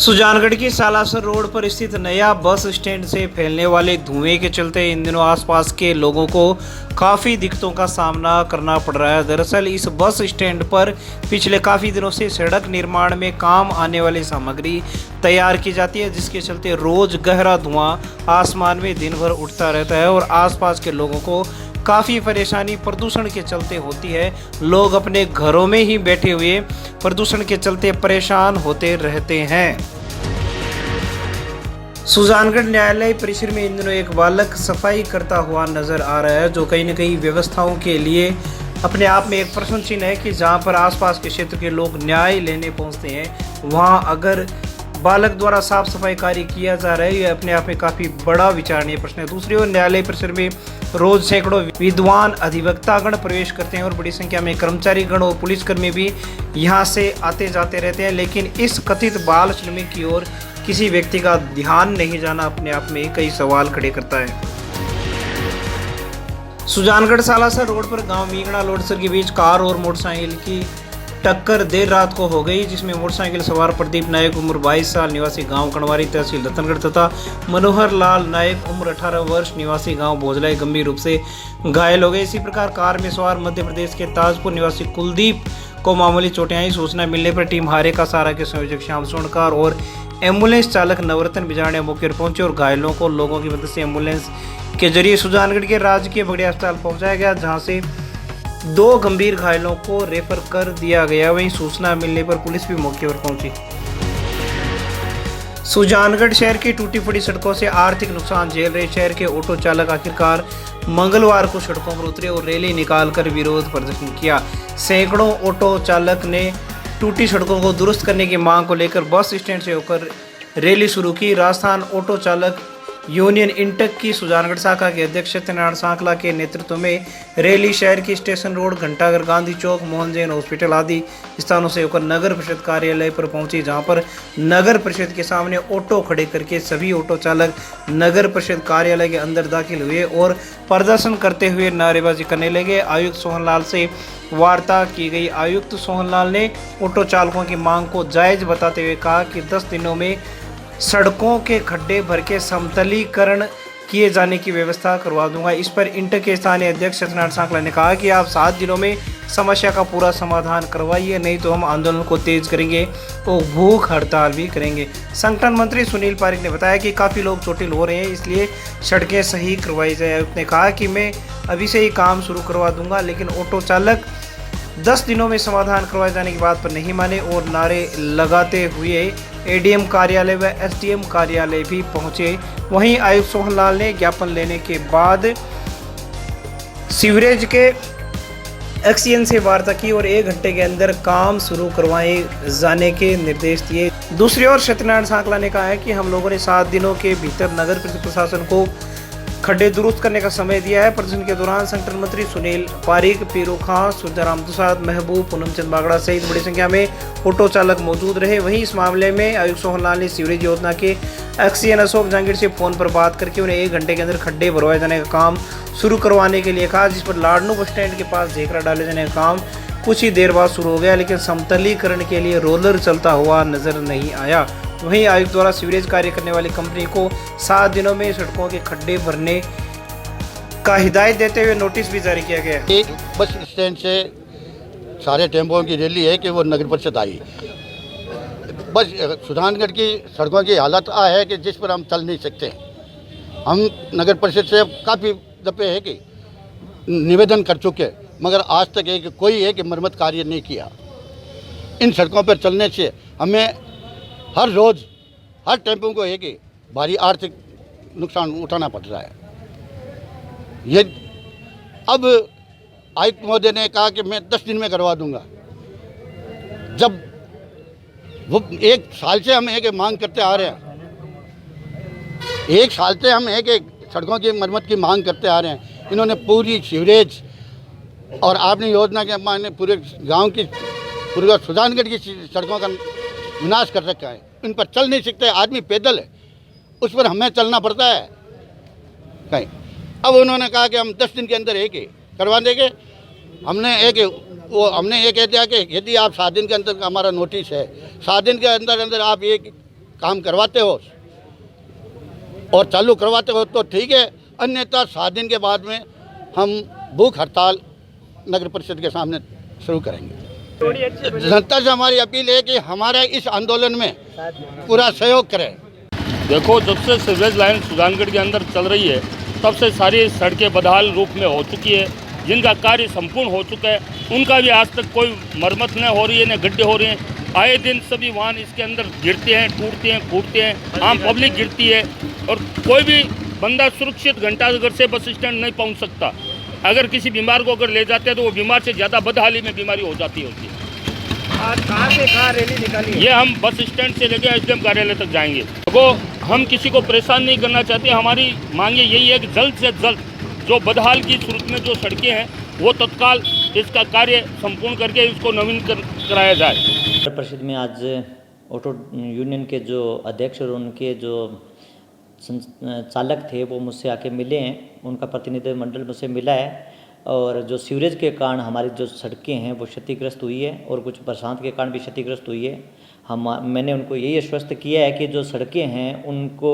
सुजानगढ़ की सालासर रोड पर स्थित नया बस स्टैंड से फैलने वाले धुएं के चलते इन दिनों आसपास के लोगों को काफ़ी दिक्कतों का सामना करना पड़ रहा है। दरअसल इस बस स्टैंड पर पिछले काफ़ी दिनों से सड़क निर्माण में काम आने वाली सामग्री तैयार की जाती है, जिसके चलते रोज़ गहरा धुआं आसमान में दिन भर उठता रहता है और आसपास के लोगों को काफ़ी परेशानी प्रदूषण के चलते होती है। लोग अपने घरों में ही बैठे हुए प्रदूषण के चलते परेशान होते रहते हैं। सुजानगढ़ न्यायालय परिसर में इन दिनों एक बालक सफाई करता हुआ नजर आ रहा है, जो कहीं न कहीं व्यवस्थाओं के लिए अपने आप में एक प्रश्न चिन्ह है कि जहां पर आसपास के क्षेत्र के लोग न्याय लेने पहुंचते हैं, वहां अगर बालक द्वारा साफ सफाई कार्य किया जा रहा है, यह अपने आप में काफ़ी बड़ा विचारणीय प्रश्न है। दूसरी ओर न्यायालय परिसर में रोज सैकड़ों विद्वान अधिवक्तागण प्रवेश करते हैं और बड़ी संख्या में कर्मचारीगण और पुलिसकर्मी भी यहां से आते जाते रहते हैं, लेकिन इस कथित बाल श्रमिक की ओर किसी व्यक्ति का ध्यान नहीं जाना अपने आप में कई सवाल खड़े करता है। सुजानगढ़ सालासर रोड पर गांव मीगड़ा लोडसर के बीच कार और मोटरसाइकिल की टक्कर देर रात को हो गई, जिसमें मोटरसाइकिल सवार प्रदीप नायक उम्र 22 साल निवासी गांव कणवारी तहसील रतनगढ़ तथा मनोहर लाल नायक उम्र 18 वर्ष निवासी गांव भोजलाई गंभीर रूप से घायल हो गए। इसी प्रकार कार में सवार मध्य प्रदेश के ताजपुर निवासी कुलदीप को मामूली चोटें आई। सूचना मिलने पर टीम हारे का सहारा के संयोजक श्याम सोनकार और एम्बुलेंस चालक नवरत्न बिजाड़े मौके पर पहुंचे और घायलों को लोगों की मदद से एम्बुलेंस के जरिए सुजानगढ़ के राजकीय बगड़िया अस्पताल पहुंचाया गया, जहां से 2 गंभीर घायलों को रेफर कर दिया गया। वहीं सूचना मिलने पर पुलिस भी मौके पर पहुंची। सुजानगढ़ शहर की टूटी फूटी सड़कों से आर्थिक नुकसान झेल रहे शहर के ऑटो चालक आखिरकार मंगलवार को सड़कों पर उतरे और रैली निकालकर विरोध प्रदर्शन किया। सैकड़ों ऑटो चालक ने टूटी सड़कों को दुरुस्त करने की मांग को लेकर बस स्टैंड से होकर रैली शुरू की। राजस्थान ऑटो चालक यूनियन इंटक की सुजानगढ़ शाखा के अध्यक्ष सत्यनारायण सांकला के नेतृत्व में रैली शहर की स्टेशन रोड, घंटाघर, गांधी चौक, मोहन जैन हॉस्पिटल आदि स्थानों से होकर नगर परिषद कार्यालय पर पहुंची, जहां पर नगर परिषद के सामने ऑटो खड़े करके सभी ऑटो चालक नगर परिषद कार्यालय के अंदर दाखिल हुए और प्रदर्शन करते हुए नारेबाजी करने लगे। आयुक्त सोहनलाल से वार्ता की गई। आयुक्त सोहनलाल ने ऑटो चालकों की मांग को जायज बताते हुए कहा कि 10 दिनों में सड़कों के खड्डे भर के समतलीकरण किए जाने की व्यवस्था करवा दूंगा। इस पर इंटर के स्थानीय अध्यक्ष सत्यनारायण सांकला ने कहा कि आप 7 दिनों में समस्या का पूरा समाधान करवाइए, नहीं तो हम आंदोलन को तेज करेंगे और भूख हड़ताल भी करेंगे। संगठन मंत्री सुनील पारिक ने बताया कि काफ़ी लोग चोटिल हो रहे हैं, इसलिए सड़कें सही करवाई जाए। आयुक्त ने कहा कि मैं अभी से ही काम शुरू करवा दूंगा, लेकिन ऑटो चालक 10 दिनों में समाधान करवाए जाने की बात पर नहीं माने और नारे लगाते हुए एडीएम कार्यालय व एसडीएम कार्यालय भी पहुंचे। वहीं आयुक्त सोहनलाल ने ज्ञापन लेने के बाद सीवरेज के एक्सीएन से वार्ता की और 1 घंटे के अंदर काम शुरू करवाए जाने के निर्देश दिए। दूसरी ओर सत्यनारायण सांकला ने कहा है कि हम लोगों ने 7 दिनों के भीतर नगर प्रशासन को खड्डे दुरुस्त करने का समय दिया है। प्रदर्शन के दौरान संगठन मंत्री सुनील पारिक, पीरू खां, सुधाराम दुसाद, महबूब, पूनमचंद बागड़ा सहित बड़ी संख्या में ऑटो चालक मौजूद रहे। वहीं इस मामले में आयुक्त सोहनलाल ने सीवरेज योजना के एक्सीएन अशोक जहांगीर से फोन पर बात करके उन्हें 1 घंटे के अंदर खड्डे भरवाए जाने का काम शुरू करवाने के लिए कहा, जिस पर लाडनू बस स्टैंड के पास झेकरा डाले जाने का काम कुछ ही देर बाद शुरू हो गया, लेकिन समतलीकरण के लिए रोलर चलता हुआ नजर नहीं आया। वहीं आयुक्त द्वारा सीवरेज कार्य करने वाली कंपनी को 7 दिनों में सड़कों के खड्डे भरने का हिदायत देते हुए नोटिस भी जारी किया गया। एक बस स्टैंड से सारे टेम्पों की रैली है कि वो नगर परिषद आई। बस सुजानगढ़ की सड़कों की हालत है कि जिस पर हम चल नहीं सकते। हम नगर परिषद से काफ़ी दफे है कि निवेदन कर चुके, मगर आज तक एक कोई है कि मरम्मत कार्य नहीं किया। इन सड़कों पर चलने से हमें हर रोज़ हर टेम्पो को है कि भारी आर्थिक नुकसान उठाना पड़ रहा है। ये अब आयुक्त महोदय ने कहा कि मैं 10 दिन में करवा दूंगा, जब वो 1 साल से हम है कि मांग करते आ रहे हैं। 1 साल से हम है कि सड़कों की मरम्मत की मांग करते आ रहे हैं। इन्होंने पूरी सीवरेज और आपने योजना के माने पूरे गांव की, पूरे सुजानगढ़ की सड़कों का विनाश कर रखा है। इन पर चल नहीं सकते, आदमी पैदल है, उस पर हमें चलना पड़ता है कहीं। अब उन्होंने कहा कि हम 10 दिन के अंदर एक करवा देंगे। हमने ये कह दिया कि यदि आप 7 दिन के अंदर हमारा नोटिस है, 7 दिन के अंदर अंदर आप एक काम करवाते हो और चालू करवाते हो तो ठीक है, अन्यथा 7 दिन के बाद में हम भूख हड़ताल नगर परिषद के सामने शुरू करेंगे। जनता से हमारी अपील है कि हमारे इस आंदोलन में पूरा सहयोग करें। देखो, जब से सीवरेज लाइन सुजानगढ़ के अंदर चल रही है तब से सारी सड़कें बदहाल रूप में हो चुकी है। जिनका कार्य संपूर्ण हो चुका है उनका भी आज तक कोई मरम्मत न हो रही है, न गड्ढे हो रहे हैं। आए दिन सभी वाहन इसके अंदर गिरते हैं, टूटते हैं, फूटते हैं, आम पब्लिक गिरती है और कोई भी बंदा सुरक्षित घंटाघर से बस स्टैंड नहीं पहुंच सकता। अगर किसी बीमार को अगर ले जाते हैं तो वो बीमार से ज़्यादा बदहाली में बीमारी हो जाती होती है। आज कहाँ से कहाँ रैली निकाली है? ये हम बस स्टैंड से लेकर एसडीएम कार्यालय तक जाएंगे। देखो, हम किसी को परेशान नहीं करना चाहते। हमारी मांगे यही है कि जल्द से जल्द जो बदहाल की सूरत में जो सड़कें हैं वो तत्काल इसका कार्य संपूर्ण करके इसको नवीन कराया जाए। नगर परिषद में आज ऑटो यूनियन के जो अध्यक्ष और उनके जो चालक थे वो मुझसे आके मिले हैं, उनका प्रतिनिधिमंडल मुझसे मिला है और जो सीवरेज के कारण हमारी जो सड़कें हैं वो क्षतिग्रस्त हुई है और कुछ बरसात के कारण भी क्षतिग्रस्त हुई है। मैंने उनको यही आश्वस्त किया है कि जो सड़कें हैं उनको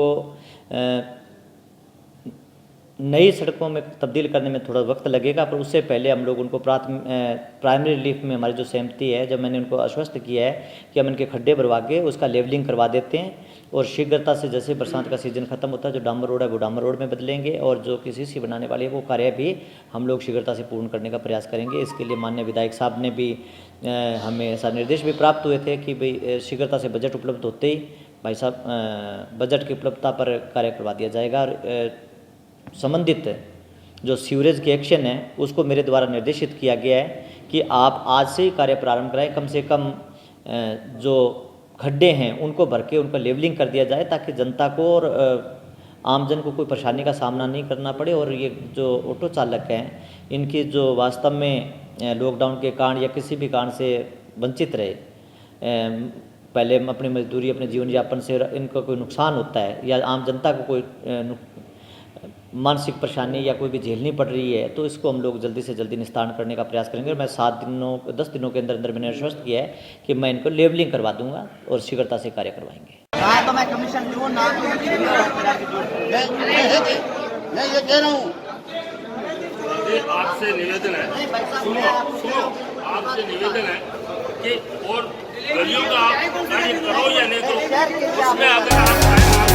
नई सड़कों में तब्दील करने में थोड़ा वक्त लगेगा, पर उससे पहले हम लोग उनको प्राइमरी रिलीफ में हमारी जो सहमति है, जब मैंने उनको आश्वस्त किया है कि हम इनके खड्डे भरवा के उसका लेवलिंग करवा देते हैं और शीघ्रता से जैसे बरसात का सीजन खत्म होता है जो डामर रोड है वो डामर रोड में बदलेंगे और जो CC बनाने वाली है वो कार्य भी हम लोग शीघ्रता से पूर्ण करने का प्रयास करेंगे। इसके लिए माननीय विधायक साहब ने भी हमें ऐसा निर्देश भी प्राप्त हुए थे कि भाई शीघ्रता से बजट उपलब्ध होते ही भाई साहब बजट की उपलब्धता पर कार्य करवा दिया जाएगा और संबंधित जो सीवरेज के एक्शन है उसको मेरे द्वारा निर्देशित किया गया है कि आप आज से ही कार्य प्रारंभ कराएं। कम से कम जो खड्डे हैं उनको भर के उनका लेवलिंग कर दिया जाए ताकि जनता को और आमजन को कोई परेशानी का सामना नहीं करना पड़े और ये जो ऑटो चालक हैं इनकी जो वास्तव में लॉकडाउन के कारण या किसी भी कारण से वंचित रहे, पहले अपनी मजदूरी अपने जीवन यापन से इनका कोई नुकसान होता है या आम जनता को कोई मानसिक परेशानी या कोई भी झेलनी पड़ रही है तो इसको हम लोग जल्दी से जल्दी निस्तारण करने का प्रयास करेंगे। और मैं 10 दिनों के अंदर मैंने आश्वस्त किया है कि मैं इनको लेवलिंग करवा दूंगा और शीघ्रता से कार्य करवाएंगे। तो मैं कमीशन दूँ ना मैं ये कह रहा हूँ, आपसे निवेदन है, सुनो, आपसे निवेदन है कि और गलियों का आप कार्य करो या नहीं करो, उसमें अगर आप